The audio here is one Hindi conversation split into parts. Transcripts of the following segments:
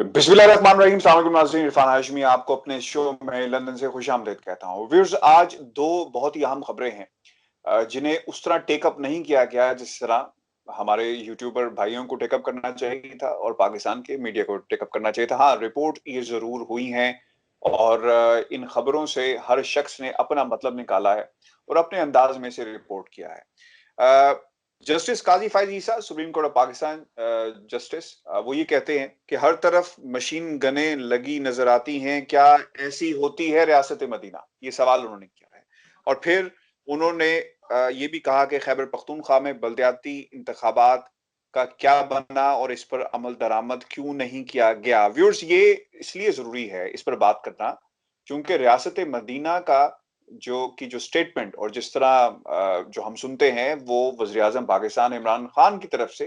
बिस्मिल्लाहिर्रहमानिर्रहीम। अस्सलाम वालेकुम नाज़रीन, इरफान हाशमी आपको अपने शो में लंदन से खुशामदीद कहता हूँ। व्यूअर्स, आज दो बहुत ही अहम खबरें हैं जिन्हें उस तरह टेकअप नहीं किया गया जिस तरह हमारे यूट्यूबर भाइयों को टेकअप करना चाहिए था और पाकिस्तान के मीडिया को टेकअप करना चाहिए था। हाँ, रिपोर्ट ये ज़रूर हुई हैं और इन खबरों से हर शख्स ने अपना मतलब निकाला है और अपने अंदाज में से रिपोर्ट किया है। Justice Qazi Faez Isa, supreme court of Pakistan justice, वो ये कहते हैं कि हर तरफ मशीन गनें लगी नजर आती हैं, क्या ऐसी होती है रियासत मदीना? ये सवाल उन्होंने किया है। और फिर उन्होंने ये भी कहा कि खैबर पख्तूनख्वा में बल्दियाती इंतखाबात का क्या बना और इस पर अमल दरामद क्यों नहीं किया गया। व्यूअर्स, ये इसलिए जरूरी है इस पर बात करना क्योंकि रियासत मदीना का जो स्टेटमेंट और जिस तरह जो हम सुनते हैं वो वज़ीर आज़म पाकिस्तान इमरान खान की तरफ से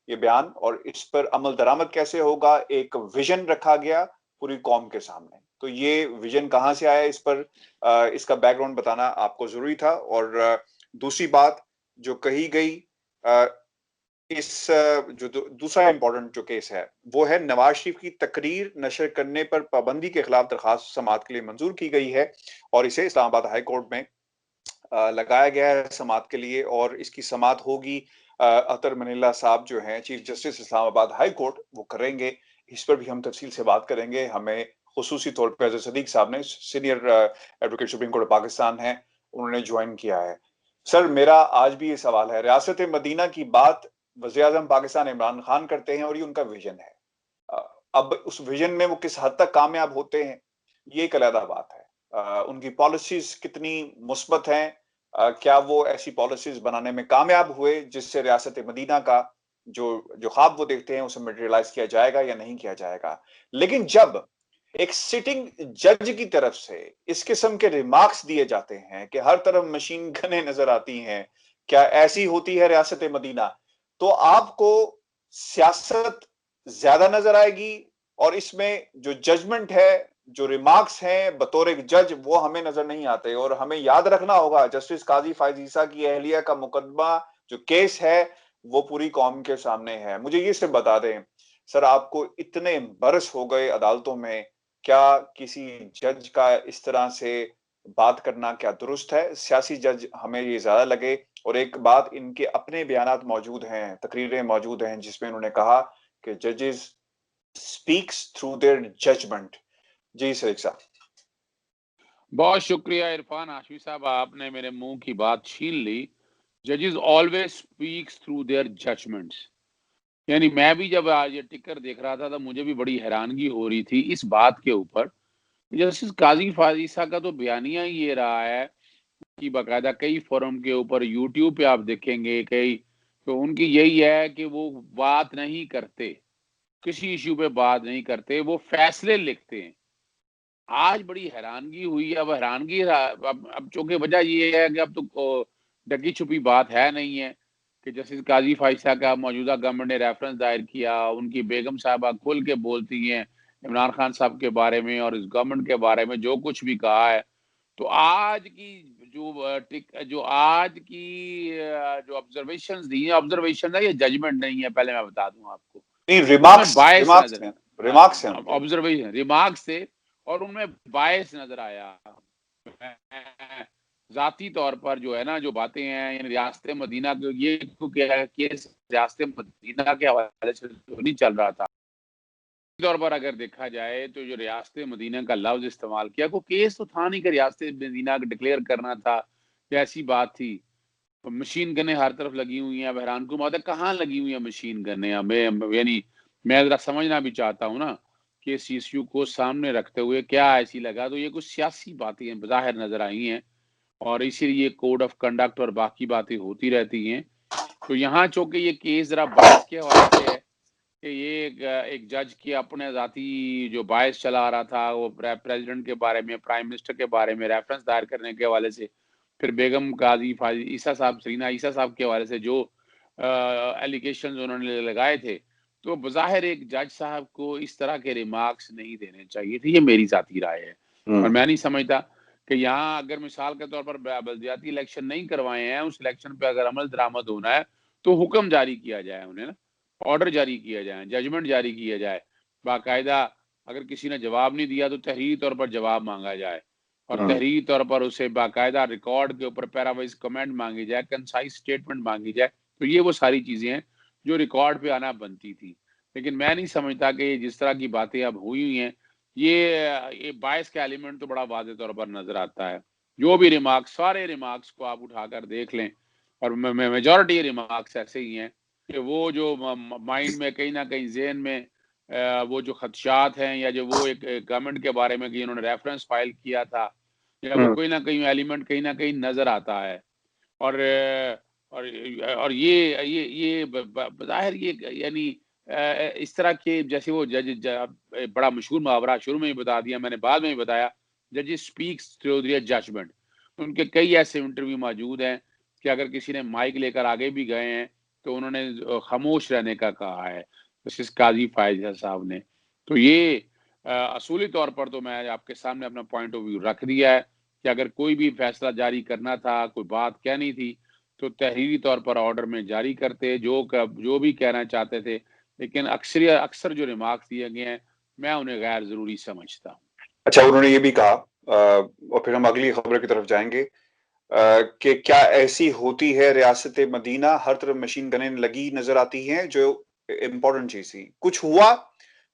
ये बयान और इस पर अमल दरामद कैसे होगा, एक विजन रखा गया पूरी कौम के सामने। तो ये विजन कहाँ से आया, इस पर इसका बैकग्राउंड बताना आपको जरूरी था। और दूसरी बात जो कही गई, इस जो दूसरा इम्पोर्टेंट जो केस है वो है नवाज शरीफ की तकरीर नशर करने पर पाबंदी के खिलाफ दरखास्त समाअत के लिए मंजूर की गई है और इसे इस्लामाबाद हाई कोर्ट में लगाया गया है समाअत के लिए और इसकी समाअत होगी। अतर मनीला साहब जो हैं chief justice Islamabad high court, वो करेंगे। इस पर भी हम तफसील से बात करेंगे। हमें खुसूसी तौर पर अजहर सदीक साहब ने, senior advocate supreme court of Pakistan हैं, उन्होंने ज्वाइन किया है। सर, मेरा आज भी ये सवाल है, रियासत मदीना की बात वज़ीर आज़म पाकिस्तान इमरान खान करते हैं और ये उनका विजन है। अ, अब उस विजन में वो किस हद तक कामयाब होते हैं, ये एक अलग बात है। उनकी पॉलिसीज कितनी मुस्बत हैं, क्या वो ऐसी पॉलिसीज बनाने में कामयाब हुए जिससे रियासत मदीना का जो जो ख्वाब वो देखते हैं उसे मटेरियलाइज किया जाएगा या नहीं किया जाएगा। लेकिन जब एक सिटिंग जज की तरफ से इस किस्म के रिमार्क्स दिए जाते हैं कि हर तरफ मशीन गनें नजर आती हैं, क्या ऐसी होती है रियासत मदीना, तो आपको सियासत ज्यादा नजर आएगी और इसमें जो जजमेंट है, जो रिमार्क्स हैं बतौर एक जज, वो हमें नजर नहीं आते। और हमें याद रखना होगा जस्टिस काजी फायज ईसा की अहलिया का मुकदमा जो केस है वो पूरी कौम के सामने है। मुझे ये सिर्फ बता दें सर, आपको इतने बरस हो गए अदालतों में, क्या किसी जज का इस तरह से बात करना क्या दुरुस्त है? सियासी जज हमें ये ज्यादा लगे। और एक बात, इनके अपने बयानात मौजूद हैं, तकरीरें मौजूद हैं जिसमें उन्होंने कहा कि जजेस स्पीक्स थ्रू देयर जजमेंट। जी सर साहब। बहुत शुक्रिया इरफान हाशमी साहब, आपने मेरे मुंह की बात छीन ली। जजेस always speaks through their judgments. यानी मैं भी जब आज ये टिकर देख रहा था तो मुझे भी बड़ी हैरानगी हो रही थी इस बात के ऊपर। जस्टिस काजी फाजीसा का तो बयानिया ही ये रहा है कि बाकायदा कई फोरम के ऊपर यूट्यूब पे आप देखेंगे कई, तो उनकी यही है कि वो बात नहीं करते, किसी इश्यू पे बात नहीं करते, वो फैसले लिखते हैं। आज बड़ी हैरानगी हुई है। अब हैरानगी अब चूंकि वजह ये है कि अब तो ढकी छुपी बात है नहीं है कि जस्टिस काजी फाइसा का मौजूदा गवर्नमेंट ने रेफरेंस दायर किया, उनकी बेगम साहबा खुल के बोलती हैं इमरान खान साहब के बारे में और इस गवर्नमेंट के बारे में जो कुछ भी कहा है। तो आज की जो आज की जो ऑब्जर्वेशंस दी हैं, ऑब्जर्वेशन है, ये जजमेंट नहीं है, पहले मैं बता दूं आपको। नहीं, उसमें रिमार्क्स बायस रिमार्क्स नजर, हैं, रिमार्क्स हैं उनके। ऑब्जर्वेशन रिमार्क्स थे और उनमें बायस नजर आया। मैं जाती तौर पर जो है ना, जो बातें हैं यानी रियासत मदीना के, ये केस रियासत मदीना के हवाले से तो नहीं चल रहा था। तौर पर अगर देखा जाए तो जो रियासत मदीना का लफ्ज इस्तेमाल किया, को केस तो था नहीं कि रियासत मदीना डिक्लेयर करना था, ऐसी बात थी। तो मशीन गनें हर तरफ लगी हुई हैं। बहरान को बात है, कहाँ लगी हुई है मशीन गनें? हमें यानी मैं जरा समझना भी चाहता हूँ ना कि इस इश्यू को सामने रखते हुए क्या ऐसी लगा, तो ये कुछ सियासी बातें बज़ाहिर नजर आई हैं और इसीलिए कोड ऑफ कंडक्ट और बाकी बातें होती रहती हैं। तो यहाँ चूंकि ये केस जरा बायस के हवाले से है कि ये एक जज की अपने जाती जो बायस चला आ रहा था, वो प्रेसिडेंट के बारे में, प्राइम मिनिस्टर के बारे में रेफरेंस दायर करने के हवाले से, फिर बेगम काजी फाजी ईसा साहब, सरीना ईसा साहब के हवाले से जो एलिगेशन उन्होंने लगाए थे, तो बज़ाहिर एक जज साहब को इस तरह के रिमार्क्स नहीं देने चाहिए थे। ये मेरी जाती राय है और मैं नहीं समझता कि यहाँ अगर मिसाल के तौर पर बल्दियाती इलेक्शन नहीं करवाए हैं, उस इलेक्शन पे अगर अमल दरामद होना है तो हुक्म जारी किया जाए, उन्हें ना ऑर्डर जारी किया जाए, जजमेंट जारी किया जाए बाकायदा अगर किसी ने जवाब नहीं दिया तो तहरीरी तौर पर जवाब मांगा जाए और हम्म। तहरीरी तौर पर उसे बाकायदा रिकॉर्ड के ऊपर पैरावाइज कमेंट मांगी जाए, कंसाइज स्टेटमेंट मांगी जाए। तो ये वो सारी चीजें हैं जो रिकॉर्ड पे आना बनती थी। लेकिन मैं नहीं समझता कि जिस तरह की बातें अब हुई हैं, ये बायस का एलिमेंट तो बड़ा वाज़ेह तौर पर नजर आता है। जो भी रिमार्क्स, सारे रिमार्क्स को आप उठाकर देख लें और मेजॉरिटी रिमार्क्स ऐसे ही हैं कि वो जो माइंड में कहीं ना कहीं ज़हन में वो जो खदशात हैं या जो वो एक गवर्नमेंट के बारे में कि इन्होंने रेफरेंस फाइल किया था, या वो कहीं ना कहीं एलिमेंट कहीं ना कहीं नजर आता है। और और ये ज़ाहिर ये यानी इस तरह के जैसे वो बड़ा मशहूर मुहावरा शुरू में ही बता दिया मैंने, बाद में भी बताया, जजेस स्पीक्स थ्रू देयर जजमेंट। उनके कई ऐसे इंटरव्यू मौजूद हैं कि अगर किसी ने माइक लेकर आगे भी गए हैं तो उन्होंने खामोश रहने का कहा है, जस्टिस काजी फायज साहब ने। तो ये असूली तौर पर तो मैं आपके सामने अपना पॉइंट ऑफ व्यू रख दिया है कि अगर कोई भी फैसला जारी करना था, कोई बात कहनी थी, तो तहरीरी तौर पर ऑर्डर में जारी करते, जो भी कहना चाहते थे। लेकिन अक्सर जो रिमार्क्स दिए गए हैं, मैं उन्हें गैर ज़रूरी समझता हूँ। अच्छा, उन्होंने ये भी कहा और फिर हम अगली खबर की तरफ जाएंगे कि क्या ऐसी होती है रियासत मदीना, हर तरफ मशीन गनें लगी नजर आती हैं, जो इम्पोर्टेंट चीज थी। कुछ हुआ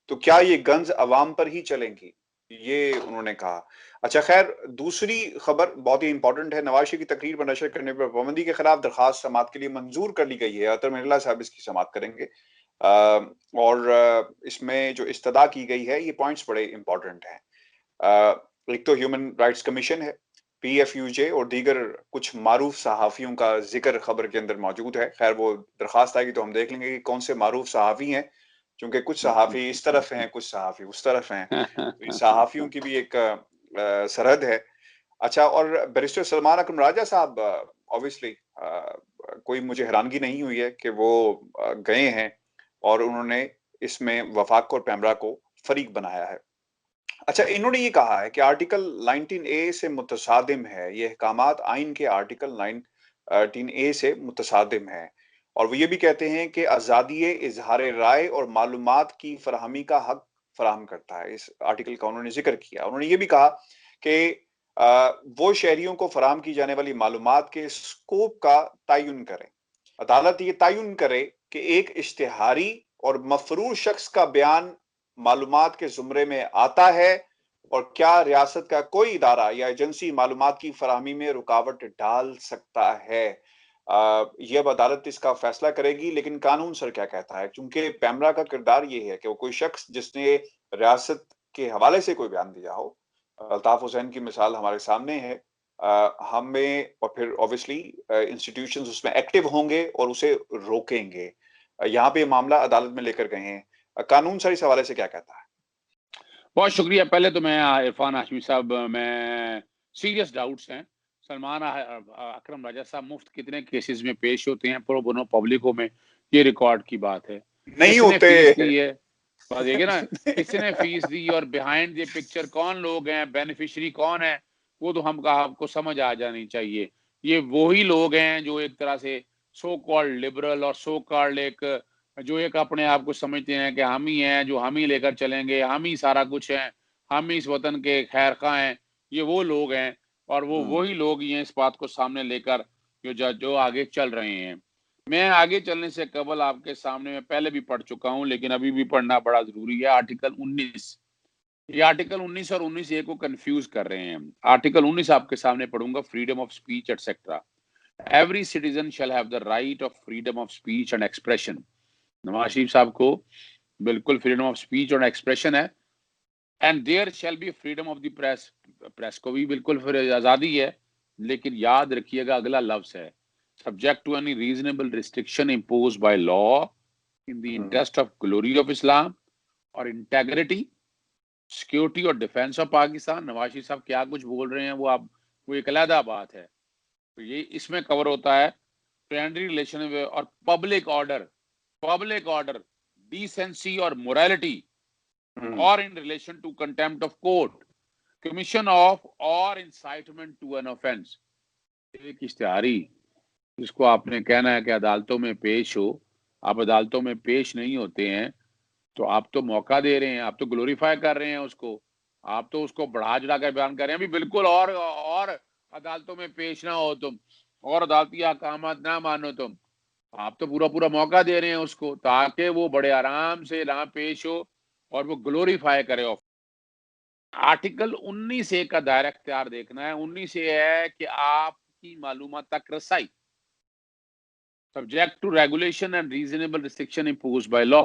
तो क्या ये गन्स अवाम पर ही चलेंगी, ये उन्होंने कहा। अच्छा, खैर, दूसरी खबर बहुत ही इंपॉर्टेंट है। नवाज शरीफ की तकरीर पर नशर करने पर पाबंदी के खिलाफ दरखास्त समाअत के लिए मंजूर कर ली गई है। अतर मिर्ला साहब इसकी समाअत करेंगे और इसमें जो इस्तदा की गई है, ये पॉइंट्स बड़े इंपॉर्टेंट हैं। एक तो ह्यूमन राइट्स कमीशन है, PFUJ और दीगर कुछ मारूफ सहाफ़ियों का जिक्र खबर के अंदर मौजूद है। खैर, वो दरखास्त आएगी तो हम देख लेंगे कि कौन से मारूफ सहाफ़ी हैं, क्योंकि कुछ सहाफ़ी इस तरफ हैं, कुछ सहाफ़ी उस तरफ हैं। तो इन सहाफ़ियों की भी एक सरहद है। अच्छा, और बैरिस्टर सलमान अकरम राजा साहब, ऑब्वियसली कोई मुझे हैरानगी नहीं हुई है कि वो गए हैं और उन्होंने इसमें वफाक और पैमरा को फरीक बनाया है। अच्छा, इन्होंने ये कहा है कि आर्टिकल 19A से मुतसादिम है, ये अहकामात आइन के आर्टिकल 19A से मुतसादिम है। और वो ये भी कहते हैं कि आज़ादी इजहार राय और मालूमात की फराहमी का हक फराहम करता है। इस आर्टिकल का उन्होंने जिक्र किया। उन्होंने ये भी कहा कि वो शहरियों को फराहम की जाने वाली मालूमात के स्कोप का तयन करें। अदालत ये तयन करे कि एक इश्तिहारी और मफरूर शख्स का बयान मालूमात के जुमरे में आता है और क्या रियासत का कोई इदारा या एजेंसी मालूमात की फराहमी में रुकावट डाल सकता है। ये अब अदालत इसका फैसला करेगी, लेकिन कानून सर क्या कहता है, क्योंकि पैमरा का किरदार ये है कि वो कोई शख्स जिसने रियासत के हवाले से कोई बयान दिया हो। अल्ताफ हुसैन की मिसाल हमारे सामने है। हमें और फिर ऑब्वियसली इंस्टीट्यूशंस उसमें एक्टिव होंगे और उसे रोकेंगे। यहाँ पे मामला अदालत में लेकर गए हैं। कानून सर इस हवाले से क्या कहता है? बहुत शुक्रिया। पहले तो मैं इरफान हाशमी साहब, मैं सीरियस डाउट्स हैं। सलमान अकरम राजा साहब मुफ्त कितने केसेस में पेश होते हैं प्रो बोनो पब्लिको में, ये रिकॉर्ड की बात है। नहीं किसने होते। फीस दी है, बात देखिए ना, किसने फीस दी और बिहाइंड द पिक्चर कौन लोग हैं, बेनिफिशियरी कौन है, वो तो हम आपको समझ आ जानी चाहिए। ये वही लोग हैं जो एक तरह से सो कॉल्ड लिबरल और सो कॉल्ड जो एक अपने आप को समझते हैं कि हम ही हैं, जो हम ही लेकर चलेंगे, हम ही सारा कुछ हैं, हम ही इस वतन के खैर खा हैं। ये वो लोग हैं और वो वही लोग ही हैं इस बात को सामने लेकर जो आगे चल रहे हैं। मैं आगे चलने से कबल आपके सामने मैं पहले भी पढ़ चुका हूं, लेकिन अभी भी पढ़ना बड़ा जरूरी है। आर्टिकल 19, ये आर्टिकल 19 और 19A को कंफ्यूज कर रहे हैं। आर्टिकल 19 आपके सामने पढ़ूंगा, freedom of speech etcetera. Every citizen shall have the right of freedom of speech and expression. Nawaz Sharif साहब को बिल्कुल फ्रीडम ऑफ स्पीच और एक्सप्रेशन है। And there shall be freedom of the press, press को भी बिल्कुल फिर आजादी है। लेकिन याद रखिएगा अगला लफ्ज है, subject to any reasonable restriction impose by law in the interest of glory of Islam और इंटेग्रिटी, सिक्योरिटी और डिफेंस ऑफ पाकिस्तान। नवाज शरीफ साहब क्या कुछ बोल रहे हैं वो एक अलहदा बात है। तो ये इसमें कवर होता है फ्रेंडली रिलेशन और पब्लिक ऑर्डर, डिसेंसी और मोरालिटी, और in relation to contempt of court, commission of और इंसाइटमेंट टू एन ऑफेंस। एक इश्तिहारी जिसको आपने कहना है कि अदालतों में पेश हो, आप अदालतों में पेश नहीं होते हैं, तो आप तो मौका दे रहे हैं, आप तो ग्लोरीफाई कर रहे हैं उसको, आप तो उसको बढ़ा चढ़ा कर बयान कर रहे हैं अभी बिल्कुल, और अदालतों में पेश ना हो तुम, और अदालती अहकामात ना मानो तुम। आप तो पूरा मौका दे रहे हैं उसको, ताकि वो बड़े आराम से यहाँ पेश हो और वो ग्लोरीफाई करे। आर्टिकल 19 का दायरा इख्तियार देखना है। 19 है कि आपकी मालूमात तक रसाई, subject to regulation and reasonable restriction imposed by law.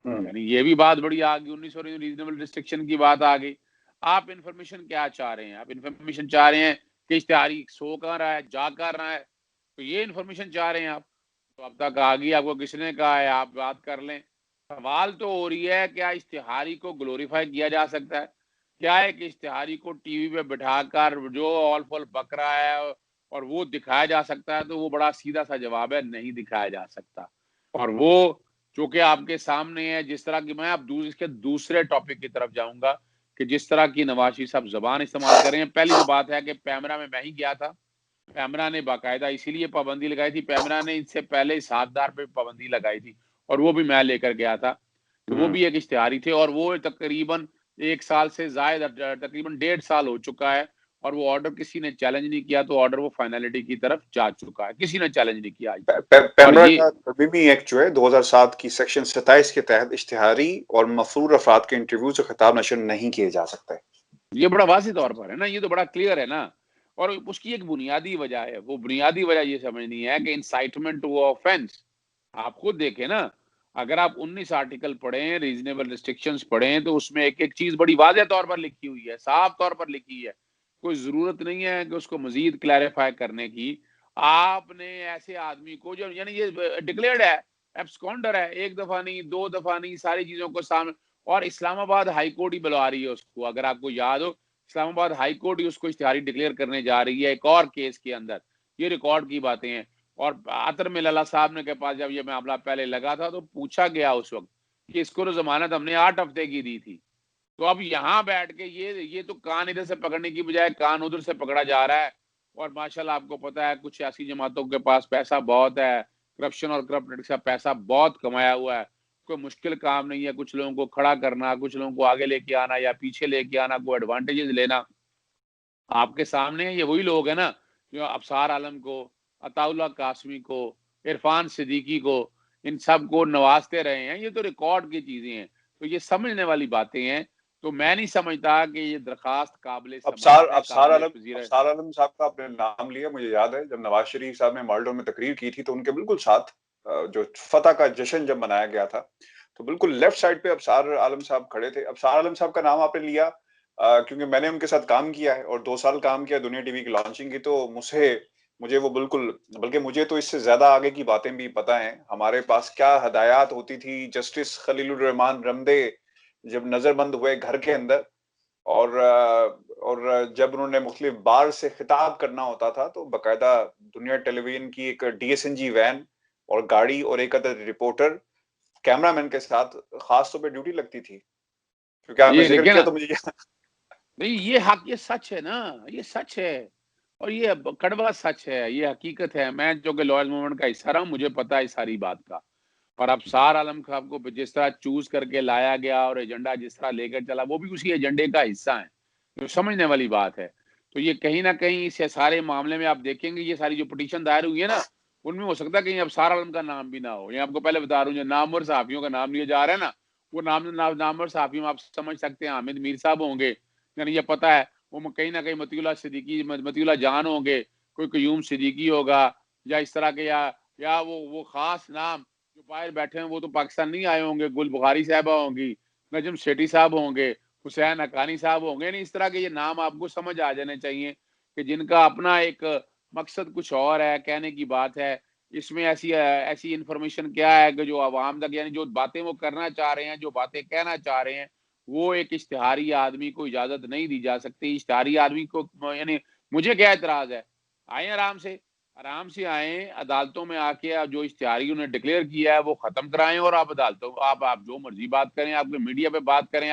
यानी ये भी बात बड़ी आ गई, 19 और रीजनेबल रिस्ट्रिक्शन की बात आ गई। आप इंफॉर्मेशन क्या चाह रहे हैं? आप इंफॉर्मेशन चाह रहे हैं कि इश्तिहारी सो कहाँ रहा है, जा कर रहा है, तो ये इंफॉर्मेशन चाह रहे हैं आप। तो अब तक आ गई, आपको किसने कहा है, आप बात कर लें। सवाल तो हो रही है क्या इश्तिहारी को ग्लोरीफाई किया जा सकता है? क्या है कि इश्तिहारी को टीवी पे बिठाकर जो ऑल फॉल बक रहा है और वो दिखाया जा सकता है? तो वो बड़ा सीधा सा जवाब है, नहीं दिखाया जा सकता। और वो चूंकि आपके सामने है, जिस तरह की, मैं अब इसके दूसरे टॉपिक की तरफ जाऊंगा कि जिस तरह की नवाज शरीफ साहब जबान इस्तेमाल कर रहे हैं। पहली तो बात है कि पैमरा में मैं ही गया था, पैमरा ने बाकायदा इसीलिए पाबंदी लगाई थी, पैमरा ने इससे पहले सागदार पे पाबंदी लगाई थी और वो भी मैं लेकर गया था। तो वो भी एक इश्तिहारी थे और वो तकरीबन 1 साल से ज्यादा, तकरीबन 1.5 साल हो चुका है और वो ऑर्डर किसी ने चैलेंज नहीं किया, तो ऑर्डर वो फाइनलिटी की तरफ जा चुका है, किसी ने चैलेंज नहीं किया आज तक। और पैमरा ये का तर्मीमी एक्ट जो है 2007 की सेक्शन 27 के तहत इश्तिहारी और मफरूर अफराद के इंटरव्यू से खिताब नशर नहीं किए जा सकते। ये बड़ा वाज़ेह तौर पर है ना, ये तो बड़ा क्लियर है ना। और उसकी एक बुनियादी वजह है, वो बुनियादी वजह ये समझनी है कि इंसाइटमेंट टू ऑफेंस। आप खुद देखें ना, अगर आप 19 आर्टिकल पढ़ें, रीजनेबल रिस्ट्रिक्शंस पढ़ें, तो उसमें एक-एक चीज़ बड़ी वाज़ेह तौर पर लिखी हुई है, साफ तौर पर लिखी है। कोई ज़रूरत नहीं है कि उसको मज़ीद क्लैरिफ़ाई करने की। आपने ऐसे आदमी को, जो यानी ये डिक्लेयर्ड है, एब्सकॉन्डर है, 1 दफ़ा नहीं, 2 दफ़ा नहीं, सारी चीज़ों को सामने, और इस्लामाबाद हाई कोर्ट ही बुलवा रही है उसको। अगर आपको याद हो, इस्लामाबाद हाई कोर्ट ही उसको इश्तिहारी डिक्लेयर करने जा रही है एक और केस के अंदर। ये रिकॉर्ड की बातें हैं। और आतर मिल्ला साहब ने के पास जब ये मामला पहले लगा था, तो पूछा गया उस वक्त कि इसको तो जमानत हमने 8 हफ्ते की दी थी। तो अब यहाँ बैठ के ये तो कान इधर से पकड़ने की बजाय कान उधर से पकड़ा जा रहा है। और माशाल्लाह आपको पता है, कुछ ऐसी जमातों के पास पैसा बहुत है, करप्शन और करप्ट का पैसा बहुत कमाया हुआ है। कोई मुश्किल काम नहीं है कुछ लोगों को खड़ा करना, कुछ लोगों को आगे लेके आना या पीछे लेके आना, कोई एडवांटेजेस लेना। आपके सामने ये वही लोग हैं ना, जो अबसार आलम को, अताउल्लाह कासमी को, इरफान सिद्दीकी को, इन सब को नवाजते रहे हैं। ये तो रिकॉर्ड की चीजें हैं, तो ये समझने वाली बातें हैं। तो मैं नहीं समझता कि ये दरखास्त काबिल अबसार समाअत है, अबसार काबिल आलम पजीर है। अबसार आलम साहब का आपने नाम लिया, मुझे याद है जब नवाज शरीफ साहब ने माल्डो में तकरीर की थी तो उनके बिल्कुल साथ जो फतह का जश्न जब मनाया गया था तो बिल्कुल लेफ्ट साइड पे अबसार आलम साहब खड़े थे। अबसार आलम साहब का नाम आपने लिया क्योंकि मैंने उनके साथ काम किया है और 2 साल काम किया दुनिया टीवी की लॉन्चिंग की, तो मुझे वो बिल्कुल, बल्कि मुझे तो इससे ज्यादा आगे की बातें भी पता हैं। हमारे पास क्या हदायत होती थी जस्टिस खलीलुर रहमान रमदे जब नजरबंद हुए घर के अंदर, और जब उन्होंने मुख्तलिफ बार से खिताब करना होता था तो बाकायदा दुनिया टेलीविजन की एक डीएसएनजी वैन और गाड़ी और एक अदर रिपोर्टर कैमरामैन के साथ खास तौर पे ड्यूटी लगती थी। क्योंकि आपने ये जिक्र देखे किया ना, तो मुझे नहीं ये हक, ये सच है ना, ये सच है। और ये कड़वा सच है, ये हकीकत है। मैं जो कि लॉयल मूवमेंट का हिस्सा रहा हूँ, मुझे पता है इस सारी बात का। और अबसार आलम साहब को जिस तरह चूज करके लाया गया और एजेंडा जिस तरह लेकर चला, वो भी उसी एजेंडे का हिस्सा है, जो समझने वाली बात है। तो ये कहीं ना कहीं इस सारे मामले में आप देखेंगे, ये सारी जो पिटीशन दायर हुई है ना, उनमें हो सकता है कहीं अबसार आलम का नाम भी ना हो। ये आपको पहले बता रहा हूँ, जो नामवर सहाफियों का नाम लिए जा रहा है ना, वो नामवर सहाफियों में आप समझ सकते हैं हामिद मीर साहब होंगे, यानी ये पता है वो कहीं ना कहीं मतीउल्लाह सिद्दीकी, मतीउल्लाह जान होंगे, कोई कयूम सिद्दीकी होगा, या इस तरह के, या वो खास नाम जो बाहर बैठे हैं वो तो पाकिस्तान नहीं आए होंगे, गुल बुखारी साहबा होंगी, नजम सेठी साहब होंगे, हुसैन हकानी साहब होंगे। नहीं, इस तरह के ये नाम आपको समझ आ जाने चाहिए कि जिनका अपना एक मकसद कुछ और है, कहने की बात है। इसमें ऐसी ऐसी इंफॉर्मेशन क्या है कि जो आवाम तक, यानी जो बातें वो करना चाह रहे हैं, जो बातें कहना चाह रहे हैं, वो एक इश्तिहारी आदमी को इजाजत नहीं दी जा सकती। इश्तिहारी आदमी को, यानी मुझे क्या एतराज है, आए आराम से आए, अदालतों में आके आप जो इश्तिहारी उन्हें डिक्लेयर किया है वो खत्म कराएं, और आप अदालतों, आप जो मर्जी बात करें, आपके मीडिया पे बात करें,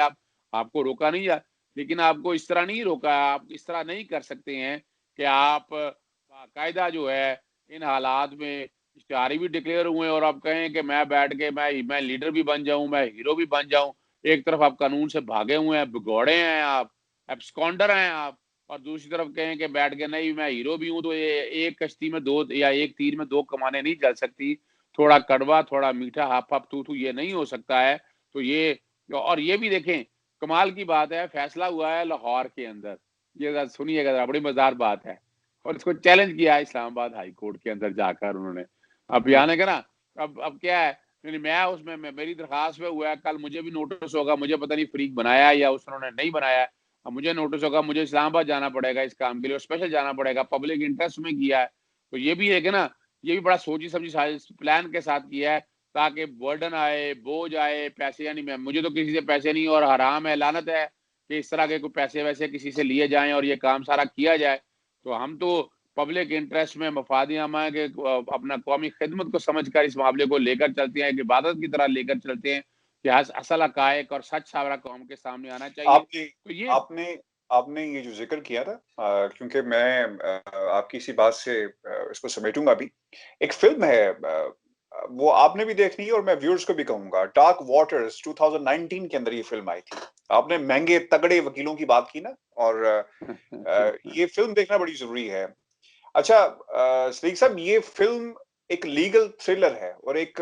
आपको रोका नहीं जा, लेकिन आपको इस तरह नहीं रोका। आप इस तरह नहीं कर सकते हैं कि आप बाकायदा जो है इन हालात में इश्तिहारी भी डिक्लेयर हुए और आप कहें कि मैं बैठ के मैं लीडर भी बन जाऊं, मैं हीरो भी बन जाऊं। एक तरफ आप कानून से भागे हुए हैं, भगौड़े हैं आप, एब्सकॉन्डर हैं आप, और दूसरी तरफ कहें कि बैठ के नहीं मैं हीरो भी हूं। तो ये एक कश्ती में दो या एक तीर में दो कमाने नहीं चल सकती। थोड़ा कड़वा थोड़ा मीठा, हाफ हाफ तू तू, ये नहीं हो सकता है। तो ये, और ये भी देखें, कमाल की बात है, फैसला हुआ है लाहौर के अंदर, ये सुनिएगा जरा, बड़ी मजेदार बात है। और इसको चैलेंज किया है इस्लामाबाद हाई कोर्ट के अंदर जाकर उन्होंने। अब यहाँ का ना, अब क्या है, मैं उसमें मेरी दरखास्त में हुआ है, कल मुझे भी नोटिस होगा, मुझे पता नहीं फ्रीक बनाया या उन्होंने नहीं बनाया। अब मुझे नोटिस होगा, मुझे इस्लामाबाद जाना पड़ेगा इस काम के लिए, स्पेशल जाना पड़ेगा, पब्लिक इंटरेस्ट में किया है। तो ये भी है कि ना, ये भी बड़ा सोची समझी प्लान के साथ किया है, ताकि बर्डन आए, बोझ आए, पैसे, यानी मुझे तो किसी से पैसे नहीं, और हराम है, लानत है कि इस तरह के कोई पैसे वैसे किसी से लिए जाएं और ये काम सारा किया जाए। तो हम तो पब्लिक इंटरेस्ट में, मफाद आमा के अपना कौमी खिदमत को समझकर इस मामले को लेकर चलते हैं, एक इबादत की तरह लेकर चलते हैं कि असल हकायक और सच सारा कौम के सामने आना चाहिए। आपने तो ये आपने आपने ये जो ज़िक्र किया ना, क्योंकि मैं आपकी इसी बात से इसको समेटूँगा भी। एक फ़िल्म है, वो आपने भी देखनी है और मैं व्यूअर्स को भी कहूँगा, डार्क वाटर्स 2019 के अंदर ये फ़िल्म आई थी। आपने महँगे तगड़े वकीलों की बात की ना, और ये फ़िल्म देखना बड़ी ज़रूरी है। अच्छा, सिद्दीक साहब, ये फ़िल्म एक लीगल थ्रिलर है और एक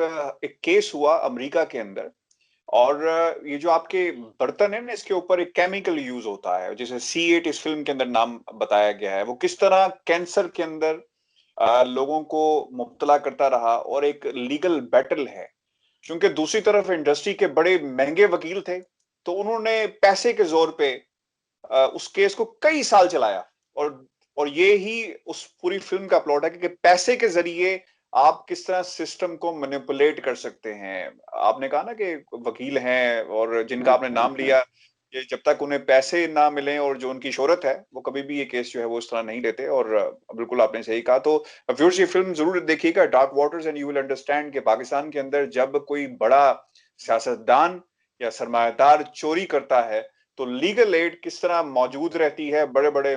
केस हुआ अमेरिका के अंदर, और ये जो आपके बर्तन है ना, इसके ऊपर एक केमिकल यूज होता है, जैसे C8 इस फिल्म के अंदर नाम बताया गया है, वो किस तरह कैंसर के अंदर लोगों को मुब्तला करता रहा, और एक लीगल बैटल है। क्योंकि दूसरी तरफ इंडस्ट्री के बड़े महंगे वकील थे, तो उन्होंने पैसे के जोर पे उस केस को कई साल चलाया, और ये ही उस पूरी फिल्म का प्लॉट है कि पैसे के जरिए आप किस तरह सिस्टम को मैनिपुलेट कर सकते हैं। आपने कहा ना कि वकील हैं और जिनका आपने नाम लिया, ये जब तक उन्हें पैसे ना मिले और जो उनकी शोहरत है, वो कभी भी ये केस जो है वो इस तरह नहीं लेते। और बिल्कुल आपने सही कहा। तो व्यूअर्स, ये फिल्म जरूर देखिएगा, dark waters, and you will understand कि पाकिस्तान के अंदर जब कोई बड़ा सियासतदान या सरमायादार चोरी करता है, तो लीगल एड किस तरह मौजूद रहती है, बड़े-बड़े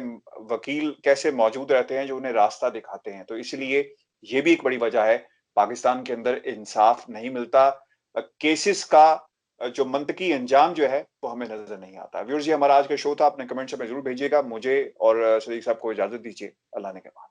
वकील कैसे मौजूद रहते हैं जो उन्हें रास्ता दिखाते हैं। तो इसलिए ये भी एक बड़ी वजह है, पाकिस्तान के अंदर इंसाफ नहीं मिलता। केसेस का जो मंतकी अंजाम जो है वो हमें नजर नहीं आता। व्यूअर्स, ये हमारा आज का शो था। अपने कमेंट्स हमें जरूर भेजिएगा। मुझे और सदीक साहब को इजाजत दीजिए। अल्लाह ने के बाद।